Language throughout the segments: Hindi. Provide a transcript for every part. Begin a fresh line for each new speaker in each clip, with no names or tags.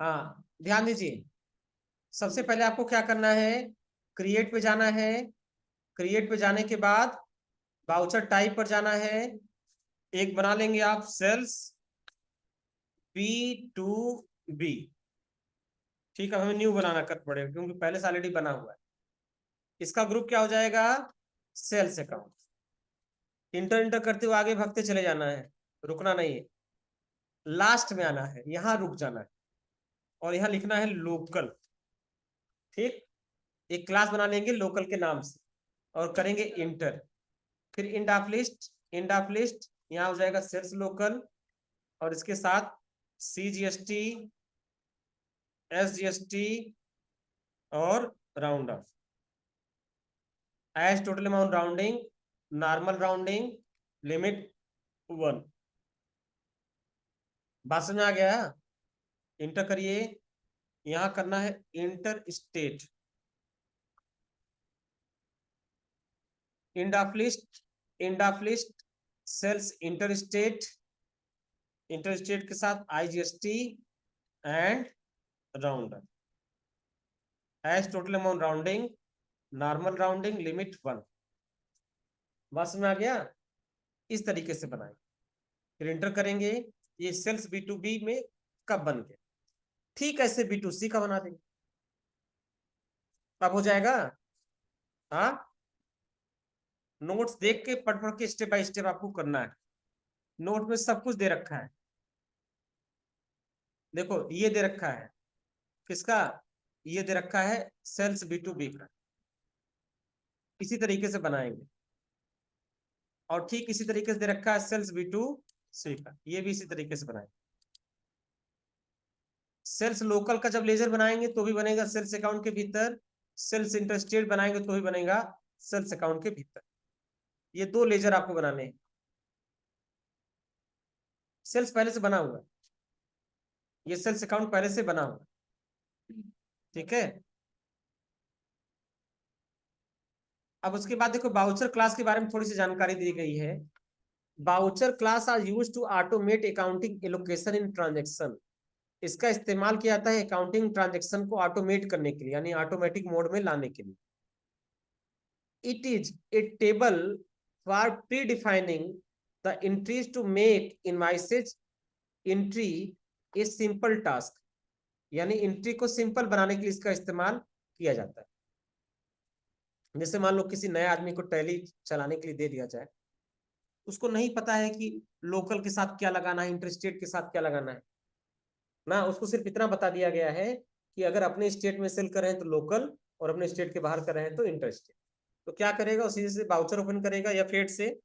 हाँ ध्यान दीजिए, सबसे पहले आपको क्या करना है, क्रिएट पे जाना है। क्रिएट पे जाने के बाद वाउचर टाइप पर जाना है। एक बना लेंगे आप सेल्स B2B। ठीक है, हमें न्यू बनाना कर पड़ेगा क्योंकि पहले से ऑलरेडी बना हुआ है। इसका ग्रुप क्या हो जाएगा, सेल्स अकाउंट। इंटर इंटर करते हुए आगे भागते चले जाना है, रुकना नहीं है। लास्ट में आना है, यहां रुक जाना है और यहां लिखना है लोकल। ठीक, एक क्लास बना लेंगे लोकल के नाम से और करेंगे इंटर। फिर end of list, end of list यहाँ हो जाएगा सेल्स लोकल और इसके साथ CGST, SGST और round off. As total amount rounding, normal rounding, limit 1। बात समझ में आ गया। इंटर करिए, यहां करना है inter state. End of list, end of list sales inter state, inter state के साथ IGST and round off. As total amount rounding, normal rounding, limit 1। बस में आ गया। इस तरीके से बनाएंगे, फिर इंटर करेंगे। ये सेल्स B2B में कब बन गया, ठीक ऐसे B2C का बना देंगे, कब हो जाएगा। हाँ, नोट्स देख के पढ़ पढ़ के स्टेप बाय स्टेप आपको करना है। नोट में सब कुछ दे रखा है। देखो ये दे रखा है किसका, ये दे रखा है सेल्स B2B का। इसी तरीके से बनाएंगे और ठीक इसी तरीके से दे रखा है सेल्स B2C का, ये भी इसी तरीके से बनाएंगे। सेल्स लोकल का जब लेजर बनाएंगे तो भी बनेगा सेल्स अकाउंट के भीतर, सेल्स इंटरेस्टेड बनाएंगे तो भी बनेगा सेल्स अकाउंट के भीतर। ये दो लेजर आपको बनाने हैं। सेल्स पहले से बना हुआ है, ये सेल्स अकाउंट पहले से बना हुआ है। ठीक है, अब उसके बाद देखो बाउचर क्लास के बारे में थोड़ी सी जानकारी दी गई है। Voucher class are use to automate accounting allocation in transaction. इसका इस्तेमाल किया जाता है अकाउंटिंग ट्रांजेक्शन को ऑटोमेट करने के लिए, यानी ऑटोमेटिक मोड में लाने के लिए। It is a table for predefining the entries to make invoices entry a simple task. यानी एंट्री को सिंपल बनाने के लिए इसका इस्तेमाल किया जाता है। जैसे मान लो किसी नए आदमी को टैली चलाने के लिए दे दिया जाए, उसको नहीं पता है कि लोकल के साथ क्या लगाना है, इंटरस्टेट के साथ क्या लगाना है ना। उसको सिर्फ इतना बता दिया गया है कि अगर अपने स्टेट में सेल कर रहे हैं तो लोकल और अपने स्टेट के बाहर कर रहे हैं तो इंटरस्टेट। तो क्या करेगा, उसी से बाउचर ओपन करेगा या फेड से,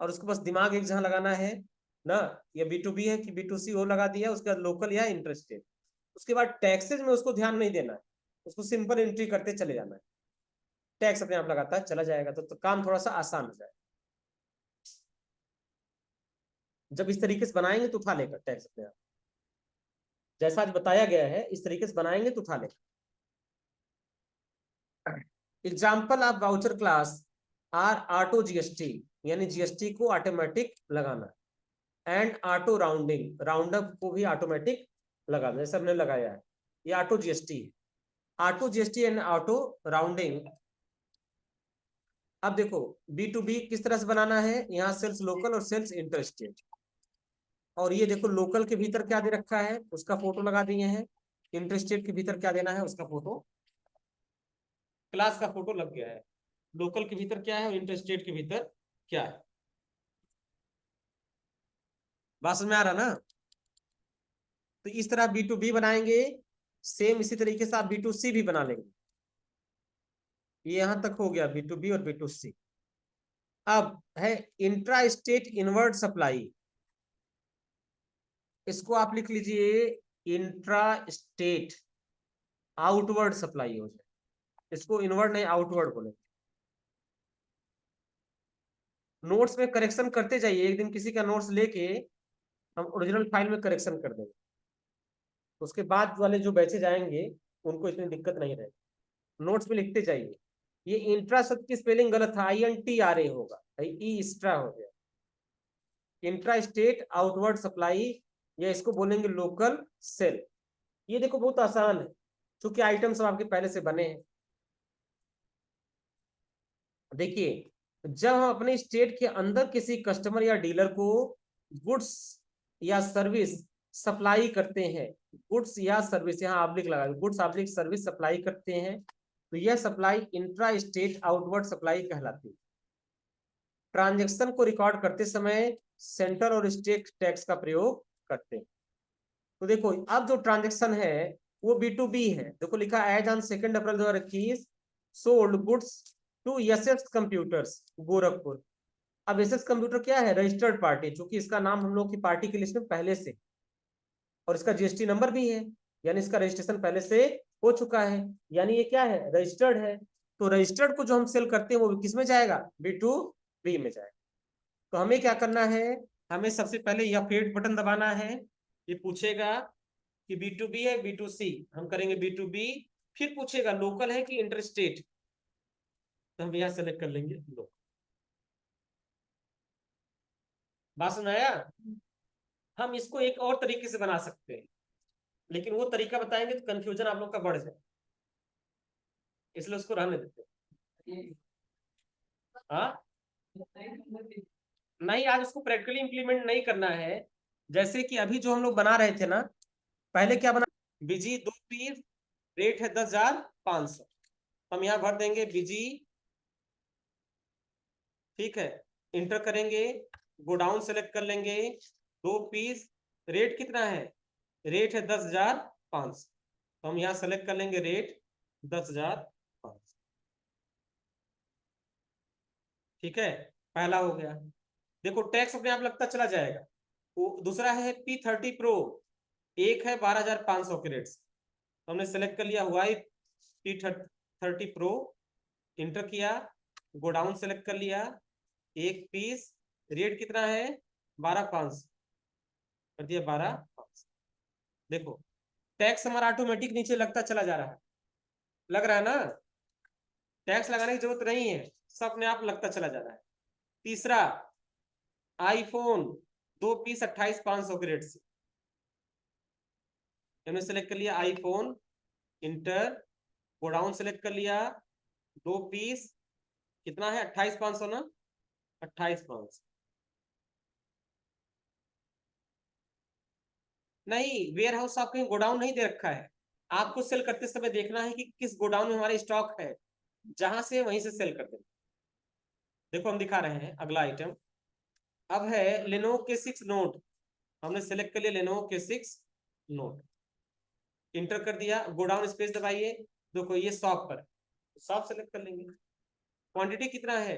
और उसको बस दिमाग एक जहां लगाना है ना, या B2B है कि B2C वो लगा दिया, उसके बाद लोकल या इंटरस्टेट। उसके बाद टैक्सेज में उसको ध्यान नहीं देना है, उसको सिंपल एंट्री करते चले जाना है। टैक्स अपने आप लगाता है चला जाएगा, तो काम थोड़ा सा आसान हो जाएगा। जब इस तरीके से बनाएंगे तो उठा लेगा टैक्स अपने आप, जैसा आज बताया गया है इस तरीके से बनाएंगे तो उठा लेगा। Example of voucher class are auto GST, यानी GST को ऑटोमेटिक लगाना, and auto rounding, round up को भी ऑटोमेटिक लगाना, जैसे हमने लगाया है। ये ऑटो GST है, auto GST and auto rounding. अब देखो B2B किस तरह से बनाना है, यहाँ सेल्स लोकल और सेल्स इंटरस्टेट। और ये देखो लोकल के भीतर क्या दे रखा है, उसका फोटो लगा दिए हैं। इंटरस्टेट के भीतर क्या देना है, उसका फोटो, क्लास का फोटो लग गया है। लोकल के भीतर क्या है और इंटरस्टेट के भीतर क्या है। बात समझ में आ रहा ना। तो इस तरह B2B बनाएंगे, सेम इसी तरीके से आप B2C भी बना लेंगे। ये यहां तक हो गया B2B और B2C। अब है इंट्रा स्टेट इनवर्ट सप्लाई, इसको आप लिख लीजिए इंट्रा स्टेट आउटवर्ड सप्लाई हो जाए, इसको इनवर्ड नहीं आउटवर्ड बोले। नोट्स में करेक्शन करते जाइए, एक दिन किसी का नोट्स लेके हम ओरिजिनल फाइल में करेक्शन कर देंगे, उसके बाद वाले जो बैचेज आएंगे उनको इतनी दिक्कत नहीं रहेगी। नोट्स में लिखते जाइए। ये इंट्रा शब्द की स्पेलिंग गलत था, INTRA होगा, ई एक्स्ट्रा हो गया। इंट्रा स्टेट आउटवर्ड सप्लाई, या इसको बोलेंगे लोकल सेल। ये देखो बहुत आसान है, क्योंकि आइटम सब आपके पहले से बने हैं। देखिए, जब हम अपने स्टेट के अंदर किसी कस्टमर या डीलर को गुड्स या सर्विस सप्लाई करते हैं, गुड्स या सर्विस, यहाँ ऑब्लिक लगा, गुड्स ऑब्लिक सर्विस सप्लाई करते हैं, तो यह supply intra state outward supply कहलाती है। ट्रांजेक्शन को रिकॉर्ड करते समय सेंटर और स्टेट टैक्स का प्रयोग करते हैं। तो देखो, अब जो ट्रांजेक्शन है वो B2B है। देखो लिखा, as on 2 April 2021 sold goods to SS computers Gorakhpur. अब एसएस कंप्यूटर क्या है? रजिस्टर्ड पार्टी, चूंकि इसका नाम हम लोग की पार्टी की लिस्ट में पहले से, और इसका जीएसटी नंबर भी है, यानी इसका रजिस्ट्रेशन पहले से हो चुका है, यानी ये क्या है? रजिस्टर्ड है। तो रजिस्टर्ड को जो हम सेल करते हैं वो किस में जाएगा? B2B में जाएगा। तो हमें क्या करना है? हमें सबसे पहले यह फेड बटन दबाना है। ये पूछेगा कि B2B है B2C, हम करेंगे B2B। फिर पूछेगा लोकल है कि इंटरस्टेट, तो हम यहाँ सेलेक्ट कर लेंगे लोकल। बात समझ आया? हम इसको एक और तरीके से बना सकते हैं, लेकिन वो तरीका बताएंगे तो कंफ्यूजन आप लोग का बढ़ जाए, इसलिए उसको रहने देते हैं। हाँ, नहीं, आज उसको प्रैक्टिकली इंप्लीमेंट नहीं करना है। जैसे कि अभी जो हम लोग बना रहे थे ना, पहले क्या बना, बीजी 2 पीस, रेट है 10,500, हम यहाँ भर देंगे बीजी, ठीक है, इंटर करेंगे, गोडाउन सेलेक्ट कर लेंगे, 2 पीस, रेट कितना है? रेट है 10,500, तो हम यहाँ सेलेक्ट कर लेंगे रेट 10,500, ठीक है, पहला हो गया। देखो टैक्स अपने आप लगता चला जाएगा। दूसरा है P30 प्रो, एक है 12,500 के रेट से, तो हमने सेलेक्ट कर लिया हुआ P30 प्रो, इंटर किया, गोडाउन सेलेक्ट कर लिया, 1 पीस, रेट कितना है? 12,500 कर दिया, 12,500। देखो टैक्स हमारा ऑटोमेटिक नीचे लगता चला जा रहा है, लग रहा है ना? टैक्स लगाने की जरूरत नहीं है, सब अपने आप लगता चला जा रहा है। तीसरा, आईफोन 2 पीस 28,500 के रेट से, हमने सेलेक्ट कर लिया आईफोन, इंटर, गोडाउन सेलेक्ट कर लिया, 2 पीस, कितना है? 28,500 ना, 28,500। नहीं, वेयर हाउस आप कहीं गोडाउन नहीं दे रखा है, आपको सेल करते समय देखना है कि किस गोडाउन में हमारे स्टॉक है, जहां से वहीं से सेल कर देना। देखो हम दिखा रहे हैं अगला आइटम, अब है लेनोवो K6 नोट, हमने सेलेक्ट कर लिया लेनोवो K6 नोट, इंटर कर दिया, गोडाउन स्पेस दबाइए, देखो ये शॉप पर, शॉप सेलेक्ट कर लेंगे। क्वांटिटी कितना है?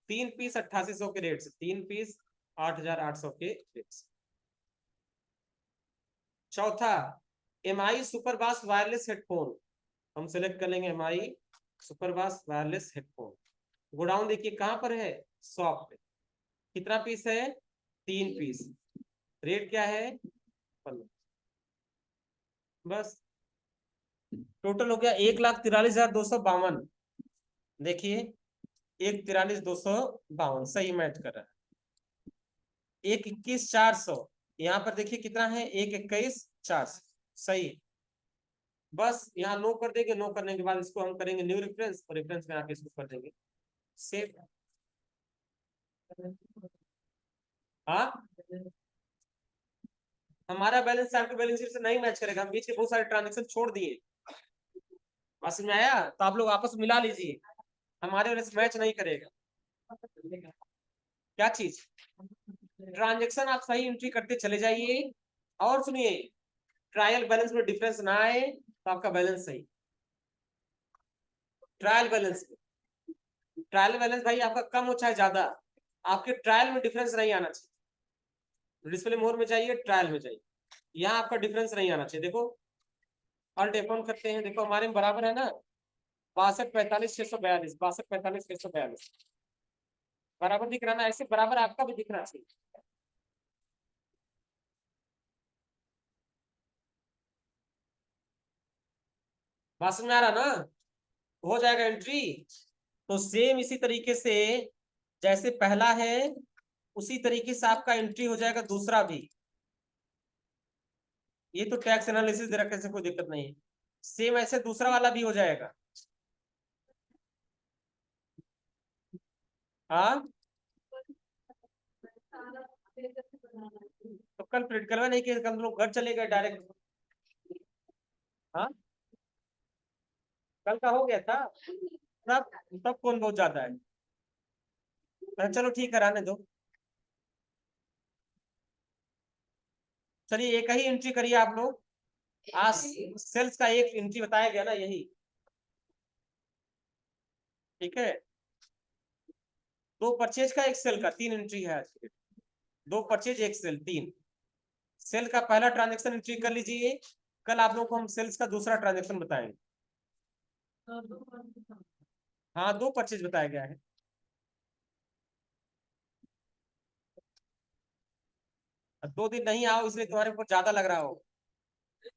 3 पीस 8800 के रेट से, 3 पीस 8,800 के रेट से। चौथा, MI सुपरबास वायरलेस हेडफोन, हम सेलेक्ट कर लेंगे MI सुपरबास वायरलेस हेडफोन। गोडाउन देखिए कहां पर है? शॉप पे। कितना पीस है? 3 पीस, रेट क्या है? 15। बस, टोटल हो गया 1,43,252। देखिए 1,43,252 सही मैच कर रहा है। 1,21,400, यहाँ पर देखिए कितना है? 1,21,400, सही। बस यहाँ नो कर देंगे, नो करने के बाद इसको हम करेंगे न्यू रेफरेंस, और रेफरेंस में आके इसको कर देंगे सेव। हाँ, हमारा बैलेंस आपके बैलेंस शीट से नहीं मैच करेगा, हम बीच के बहुत सारे ट्रांजेक्शन छोड़ दिए। समझ में आया? तो आप लोग आपस में मिला लीजिए, हमारे वजह से मैच नहीं करेगा। क्या चीज? ट्रांजेक्शन आप सही एंट्री करते चले जाइए, और सुनिए, ट्रायल बैलेंस में डिफरेंस ना आए तो आपका बैलेंस सही। ट्रायल बैलेंस, ट्रायल बैलेंस भाई आपका कम हो चाहे ज्यादा, आपके ट्रायल में डिफरेंस नहीं आना चाहिए। डिस्प्ले मोड में जाइए, ट्रायल में जाइए, यहाँ आपका डिफरेंस नहीं आना चाहिए। देखो अल्ट F1 करते हैं, देखो हमारे में बराबर है ना, 62,45,642, 62,45,642 बराबर दिख रहा ना, ऐसे बराबर आपका भी दिखना चाहिए। बात समझ में आ रहा ना? हो जाएगा एंट्री। तो सेम इसी तरीके से जैसे पहला है, उसी तरीके से आपका एंट्री हो जाएगा दूसरा भी। ये तो टैक्स एनालिसिस दे रखे से कोई दिक्कत नहीं है। सेम ऐसे दूसरा वाला भी हो जाएगा। हाँ, तो कल प्रिंट करवा नहीं कि हम लोग घर चले गए डायरेक्ट। हाँ, कल का हो गया था। तब तब कौन बहुत ज्यादा है। चलो ठीक है, रहने दो। चलिए एक ही एंट्री करिए आप लोग। आज सेल्स का एक एंट्री बताया गया ना, यही ठीक है। दो परचेज का, एक सेल का, तीन एंट्री है आज की डेट। दो परचेज एक सेल, तीन। सेल का पहला ट्रांजेक्शन एंट्री कर लीजिए। कल आप लोग को हम सेल्स का दूसरा ट्रांजेक्शन बताएंगे। हाँ, दो परचेज बताया गया है। अब 2 दिन नहीं आओ इसलिए तुम्हारे ऊपर ज्यादा लग रहा हो।